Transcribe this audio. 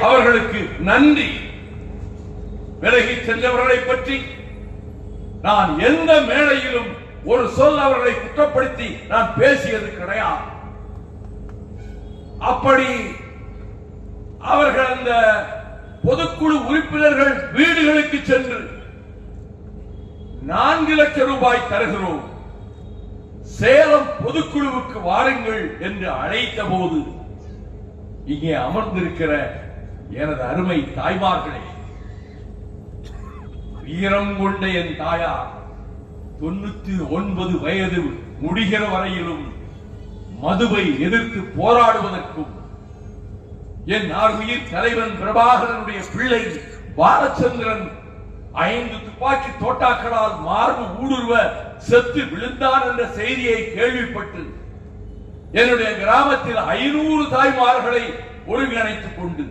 அவர்களுக்கு நன்றி. விலகி சென்றவர்களை பற்றி நான் எந்த மேடையிலும் ஒரு சொல் அவர்களை குற்றப்படுத்தி நான் பேசியது கிடையாது. அப்படி அவர்கள் அந்த பொதுக்குழு உறுப்பினர்கள் வீடுகளுக்கு சென்று 4 லட்சம் ரூபாய் தருகிறோம், சேலம் பொதுக்குழுவுக்கு வாருங்கள் என்று அழைத்த போது இங்கே அமர்ந்திருக்கிற எனது அருமை தாய்மார்களே, வீரம் கொண்ட என் தாயார் 99 வயது முடிகிற வரையிலும் மதுவை எதிர்த்து போராடுவதற்கும் என் ஆர்மியின் தலைவன் பிரபாகரனுடைய பிள்ளை பாலச்சந்திரன் 5 துப்பாக்கி தோட்டாக்களால் மார்பு ஊடுருவ செத்து விழுந்தான் என்ற செய்தியை கேள்விப்பட்டு என்னுடைய கிராமத்தில் 500 தாய்மார்களை ஒருங்கிணைத்துக் கொண்டு